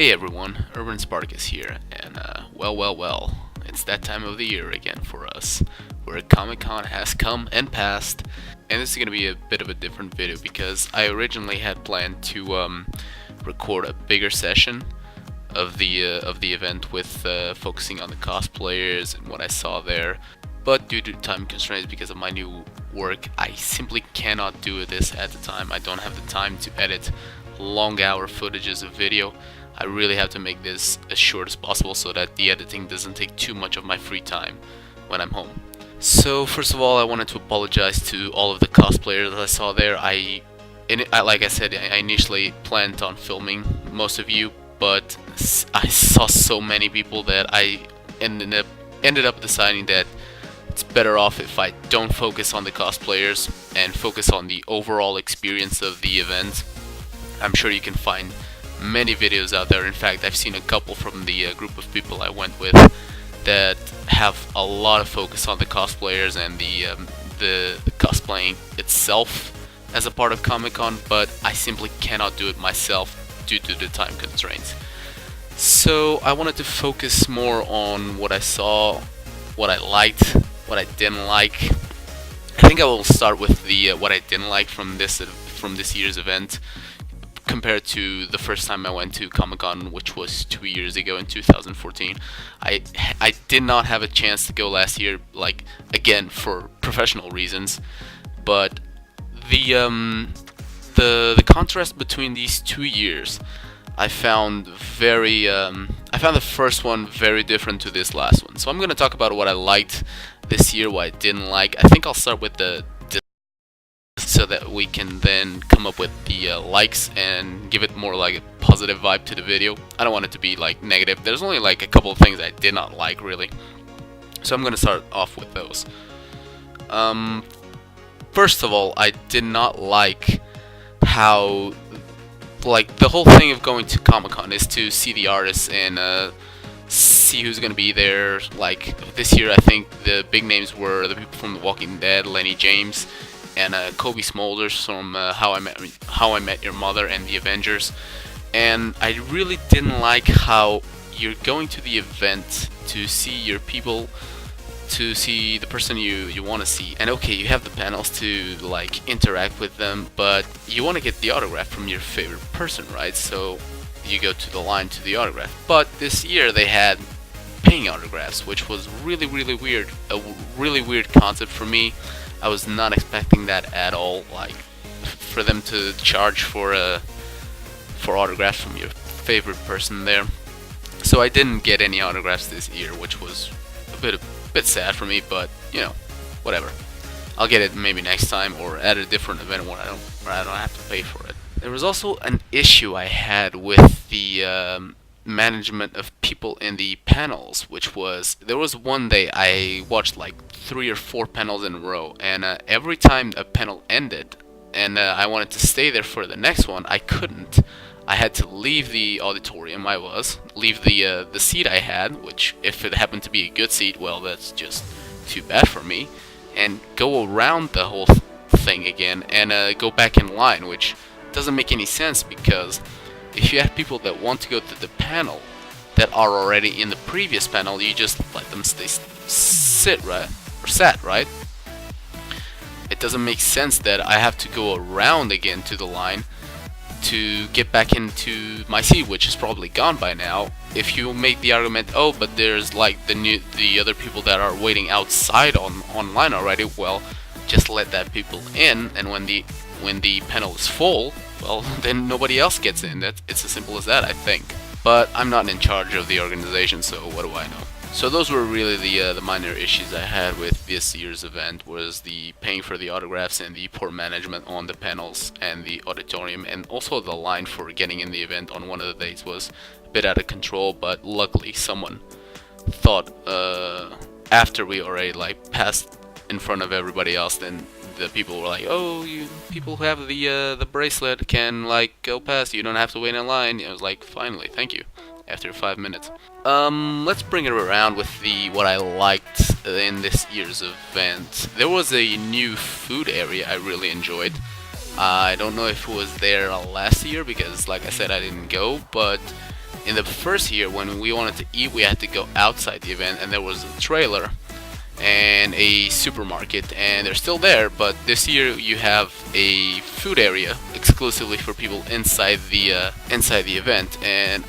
Hey everyone, Urban Sparkus here, and well, it's that time of the year again for us, where Comic Con has come and passed, and this is gonna be a bit of a different video because I originally had planned to record a bigger session of the event with focusing on the cosplayers and what I saw there, but due to time constraints because of my new work, I simply cannot do this at the time. I don't have the time to edit long hour footages of video. I really have to make this as short as possible so that the editing doesn't take too much of my free time when I'm home. So first of all, I wanted to apologize to all of the cosplayers that I saw there. Like I said, I initially planned on filming most of you, but I saw so many people that I ended up deciding that it's better off if I don't focus on the cosplayers and focus on the overall experience of the event. I'm sure you can find many videos out there. In fact, I've seen a couple from the group of people I went with that have a lot of focus on the cosplayers and the cosplaying itself as a part of Comic-Con, but I simply cannot do it myself due to the time constraints. So I wanted to focus more on what I saw, what I liked, what I didn't like. I think I will start with the what I didn't like from this year's event compared to the first time I went to Comic-Con, which was 2 years ago in 2014. I did not have a chance to go last year, like, again, for professional reasons, but the contrast between these 2 years I found the first one very different to this last one. So I'm going to talk about what I liked this year, what I didn't like. I think I'll start with the so that we can then come up with the likes and give it more like a positive vibe to the video. I don't want it to be like negative. There's only like a couple of things I did not like really. So I'm going to start off with those. First of all, I did not like how, like, the whole thing of going to Comic-Con is to see the artists and see who's going to be there. Like, this year I think the big names were the people from The Walking Dead, Lenny James, and Kobe Smulders from How I Met Your Mother and The Avengers. And I really didn't like how you're going to the event to see your people, to see the person you want to see. And okay, you have the panels to like interact with them, but you want to get the autograph from your favorite person, right? So you go to the line to the autograph. But this year they had paying autographs, which was really weird. A really weird concept for me. I was not expecting that at all, like for them to charge for autographs from your favorite person there. So I didn't get any autographs this year, which was a bit sad for me, but you know, whatever. I'll get it maybe next time or at a different event where I don't have to pay for it. There was also an issue I had with the management of people in the panels, which was, there was one day I watched like 3 or 4 panels in a row, and every time a panel ended and I wanted to stay there for the next one, I couldn't. I had to leave the auditorium leave the seat I had, which if it happened to be a good seat, well, that's just too bad for me, and go around the whole thing again and go back in line, which doesn't make any sense because if you have people that want to go to the panel that are already in the previous panel, you just let them sit, right? Or sat, right? It doesn't make sense that I have to go around again to the line to get back into my seat, which is probably gone by now. If you make the argument, oh, but there's like the other people that are waiting outside online already, well, just let that people in, and when the panel is full, well, then nobody else gets in. It's as simple as that, I think. But I'm not in charge of the organization, so what do I know? So those were really the minor issues I had with this year's event, was the paying for the autographs and the poor management on the panels and the auditorium, and also the line for getting in the event on one of the days was a bit out of control, but luckily someone thought after we already like passed in front of everybody else, then the people were like, oh, you people who have the bracelet can like go past, you don't have to wait in line. I was like, finally, thank you. After 5 minutes. Let's bring it around with what I liked in this year's event. There was a new food area I really enjoyed. I don't know if it was there last year because, like I said, I didn't go, but In the first year, when we wanted to eat, we had to go outside the event, and there was a trailer and a supermarket, and they're still there. But this year you have a food area exclusively for people inside the event. And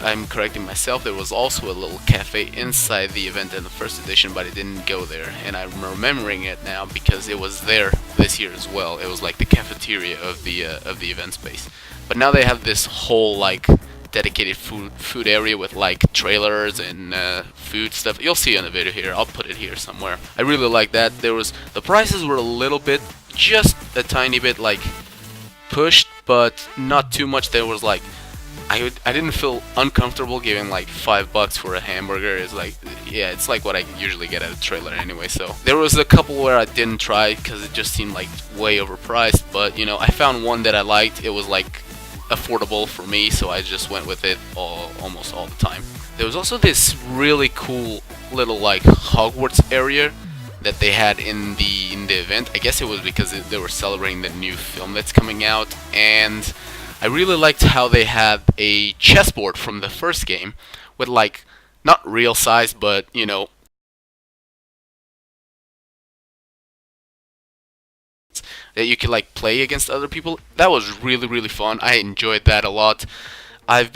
I'm correcting myself. There was also a little cafe inside the event in the first edition, but I didn't go there. And I'm remembering it now because it was there this year as well. It was like the cafeteria of the event space. But now they have this whole like dedicated food area with like trailers and food stuff. You'll see in the video here. I'll put it here somewhere. I really like that. The prices were a little bit, just a tiny bit like pushed, but not too much. There was like I didn't feel uncomfortable giving like $5 for a hamburger. It's like, yeah, it's like what I usually get at a trailer anyway. So there was a couple where I didn't try because it just seemed like way overpriced. But you know, I found one that I liked. It was like affordable for me, so I just went with it almost all the time. There was also this really cool little like Hogwarts area that they had in the event. I guess it was because they were celebrating the new film that's coming out, and I really liked how they had a chessboard from the first game with like not real size, but you know, that you could like play against other people. That was really fun. I enjoyed that a lot. I've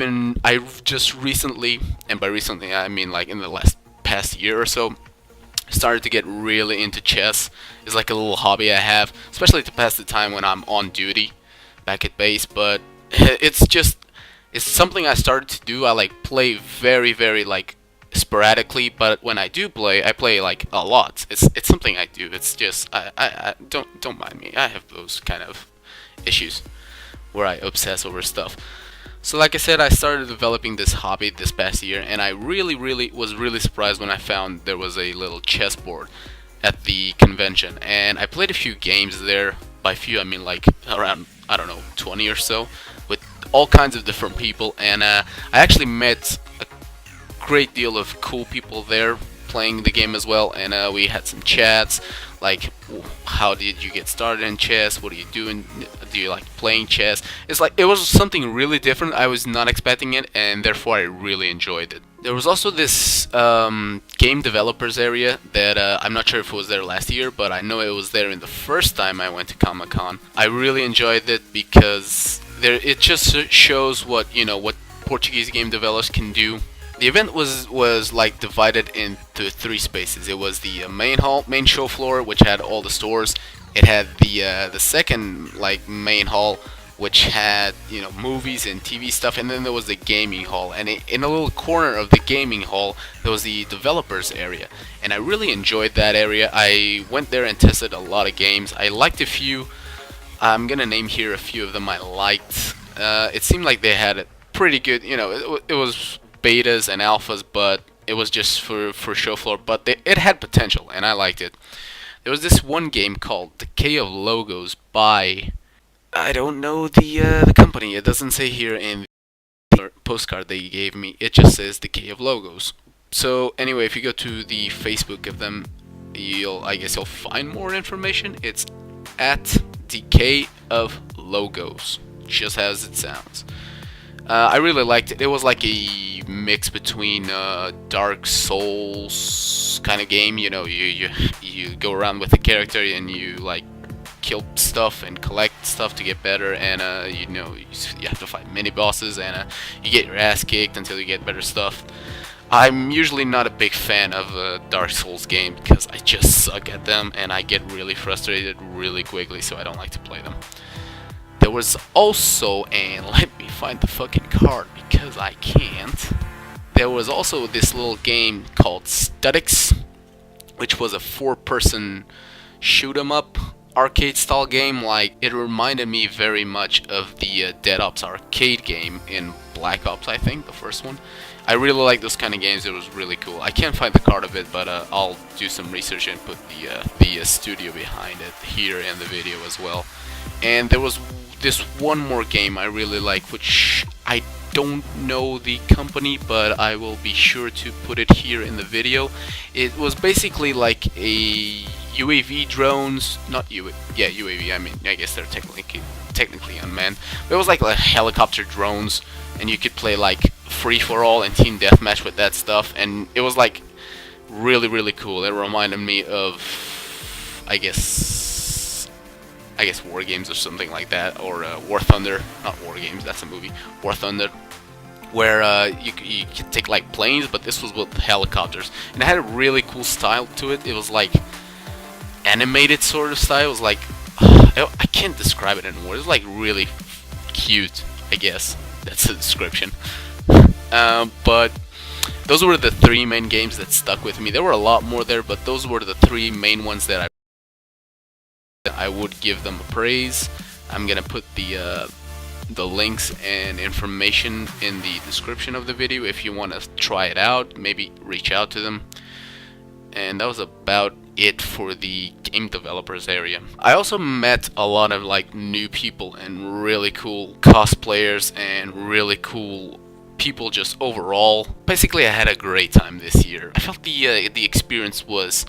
just recently, and by recently I mean like in the past year or so, started to get really into chess. It's like a little hobby I have, especially to pass the time when I'm on duty back at base. But it's something I started to do. I like play very like sporadically, but when I do play, I play like a lot. It's something I do. It's just I don't mind me. I have those kind of issues where I obsess over stuff. So like I said, I started developing this hobby this past year, and I really was really surprised when I found there was a little chessboard at the convention. And I played a few games there. By few I mean like around, I don't know, 20 or so, with all kinds of different people. And I actually met a great deal of cool people there playing the game as well, and we had some chats like, how did you get started in chess, what are you doing, do you like playing chess? It's like, it was something really different. I was not expecting it, and therefore I really enjoyed it. There was also this game developers area that I'm not sure if it was there last year, but I know it was there in the first time I went to Comic-Con. I really enjoyed it because it just shows what Portuguese game developers can do. The event was like divided into 3 spaces. It was the main show floor, which had all the stores. It had the second like main hall, which had movies and TV stuff, and then there was the gaming hall. And in a little corner of the gaming hall, there was the developers area, and I really enjoyed that area. I went there and tested a lot of games. I liked a few. I'm gonna name here a few of them I liked. It seemed like they had it pretty good. It was betas and alphas, but it was just for show floor, but it had potential, and I liked it. There was this one game called Decay of Logos by, I don't know the company. It doesn't say here in the postcard they gave me. It just says Decay of Logos. So anyway, if you go to the Facebook of them, I guess you'll find more information. It's at Decay of Logos, just as it sounds. I really liked it. It was like a mix between Dark Souls kind of game. You go around with the character and you like kill stuff and collect stuff to get better, and you have to fight mini bosses, and you get your ass kicked until you get better stuff. I'm usually not a big fan of Dark Souls game because I just suck at them and I get really frustrated really quickly, so I don't like to play them. There was also, and let me find the fucking card because I can't. There was also this little game called Statics, which was a 4-person shoot 'em up arcade style game. Like, it reminded me very much of the Dead Ops arcade game in Black Ops, I think, the first one. I really like those kind of games. It was really cool. I can't find the card of it, but I'll do some research and put the studio behind it here in the video as well. And there was this one more game I really like, which I don't know the company, but I will be sure to put it here in the video. It was basically like a UAV drones, not UAV, yeah, UAV, I mean, I guess they're technically unmanned. But it was like helicopter drones, and you could play like free for all and team deathmatch with that stuff, and it was like really cool. It reminded me of I guess War Games or something like that, or War Thunder. Not War Games, that's a movie. War Thunder, where you could take like planes, but this was with helicopters, and it had a really cool style to it. It was like animated sort of style. It was like I can't describe it anymore. It was like really cute, I guess. That's the description. But those were the 3 main games that stuck with me. There were a lot more there, but those were the 3 main ones that I would give them a praise. I'm gonna put the links and information in the description of the video if you want to try it out. Maybe reach out to them. And that was about it for the game developers area. I also met a lot of like new people and really cool cosplayers and really cool people just overall. Basically, I had a great time this year. I felt the experience was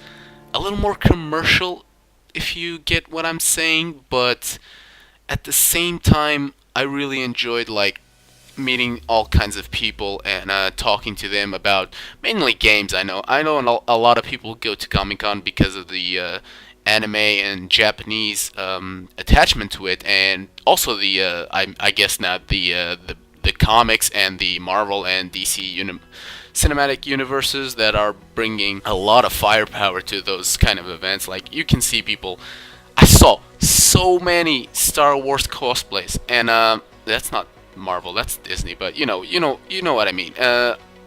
a little more commercial, if you get what I'm saying, but at the same time, I really enjoyed like meeting all kinds of people and talking to them about mainly games. I know a lot of people go to Comic-Con because of the anime and Japanese attachment to it, and also the I guess now the comics and the Marvel and DC cinematic universes that are bringing a lot of firepower to those kind of events. Like, you can see people. I saw so many Star Wars cosplays, and that's not Marvel, that's Disney, but you know what I mean.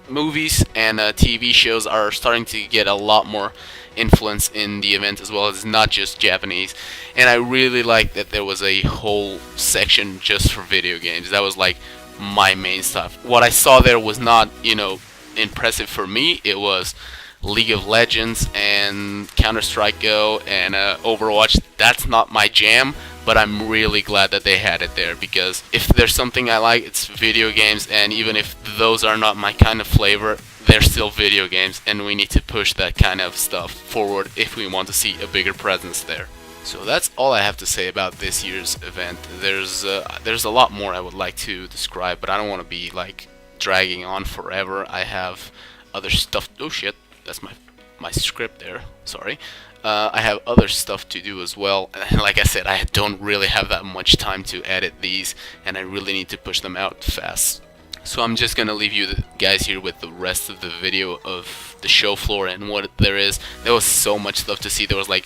Movies and TV shows are starting to get a lot more influence in the event, as well as not just Japanese. And I really like that there was a whole section just for video games. That was like my main stuff. What I saw there was not, impressive for me. It was League of Legends and Counter-Strike Go and Overwatch. That's not my jam, but I'm really glad that they had it there, because if there's something I like, it's video games, and even if those are not my kind of flavor, they're still video games, and we need to push that kind of stuff forward if we want to see a bigger presence there. So that's all I have to say about this year's event. There's a lot more I would like to describe, but I don't want to be like dragging on forever. I have other stuff. Oh shit, that's my script there. Sorry. I have other stuff to do as well, and like I said, I don't really have that much time to edit these, and I really need to push them out fast. So I'm just gonna leave you guys here with the rest of the video of the show floor and what there is. There was so much stuff to see. There was like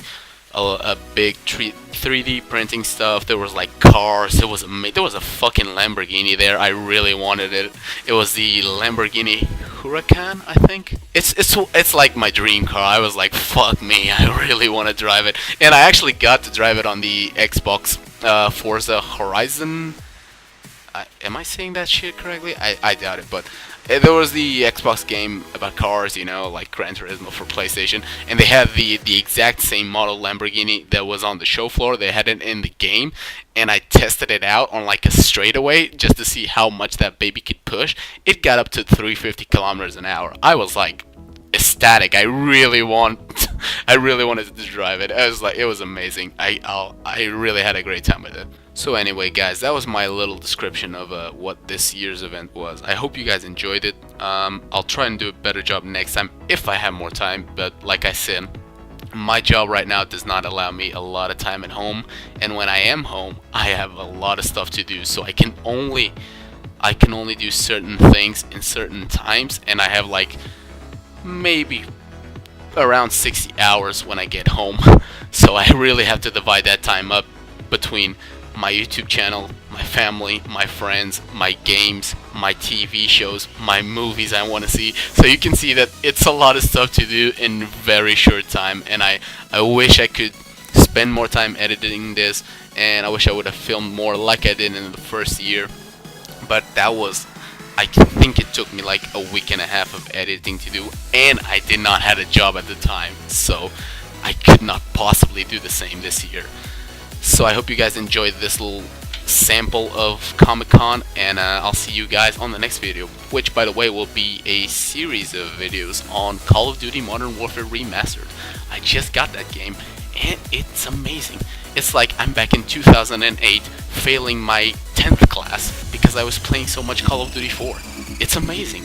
a big 3D printing stuff. There was like cars. There was a fucking Lamborghini there. I really wanted it. It was the Lamborghini Huracan, I think. It's like my dream car. I was like, fuck me, I really want to drive it. And I actually got to drive it on the Xbox Forza Horizon. Am I saying that shit correctly? I doubt it, but there was the Xbox game about cars, like Gran Turismo for PlayStation, and they had the exact same model Lamborghini that was on the show floor. They had it in the game, and I tested it out on like a straightaway just to see how much that baby could push. It got up to 350 kilometers an hour. I was like ecstatic. I really wanted to drive it. It was amazing. I really had a great time with it. So anyway, guys, that was my little description of what this year's event was. I hope you guys enjoyed it. I'll try and do a better job next time if I have more time, but like I said, my job right now does not allow me a lot of time at home, and when I am home, I have a lot of stuff to do, so I can only do certain things in certain times, and I have like maybe around 60 hours when I get home. So I really have to divide that time up between my YouTube channel, my family, my friends, my games, my TV shows, my movies I want to see. So you can see that it's a lot of stuff to do in very short time, and I wish I could spend more time editing this, and I wish I would have filmed more like I did in the first year. But I think it took me like a week and a half of editing to do, and I did not have a job at the time, so I could not possibly do the same this year. So I hope you guys enjoyed this little sample of Comic-Con, and I'll see you guys on the next video, which by the way will be a series of videos on Call of Duty Modern Warfare Remastered. I just got that game, and it's amazing. It's like I'm back in 2008 failing my 10th class because I was playing so much Call of Duty 4. it's amazing.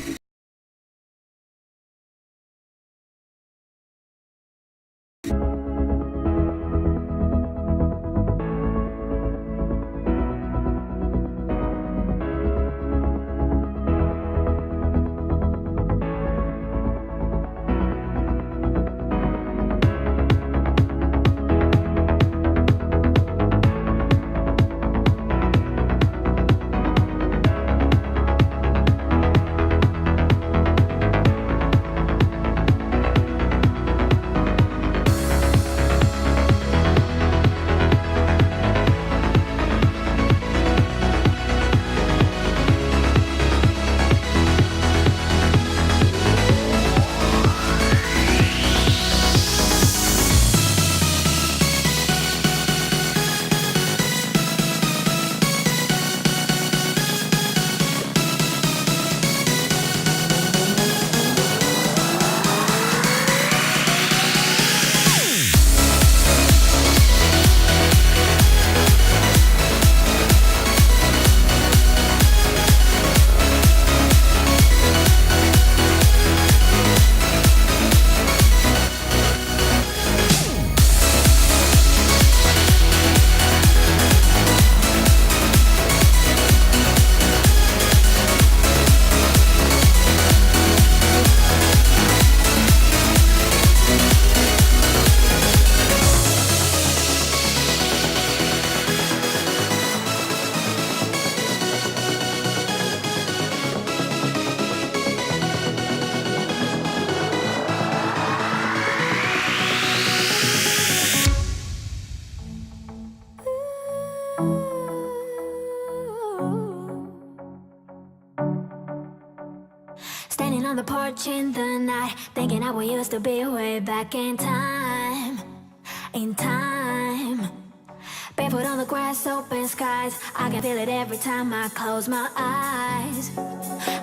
Standing on the porch in the night, thinking how we used to be way back in time. In time. Barefoot on the grass, open skies. I can feel it every time I close my eyes.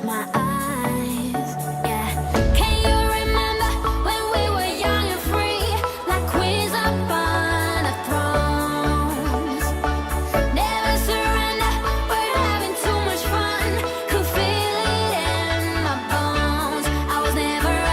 My eyes, yeah. Can you remember when we were young and free, like queens up on the thrones? Never surrender, we're having too much fun. Could feel it in my bones. I was never alone.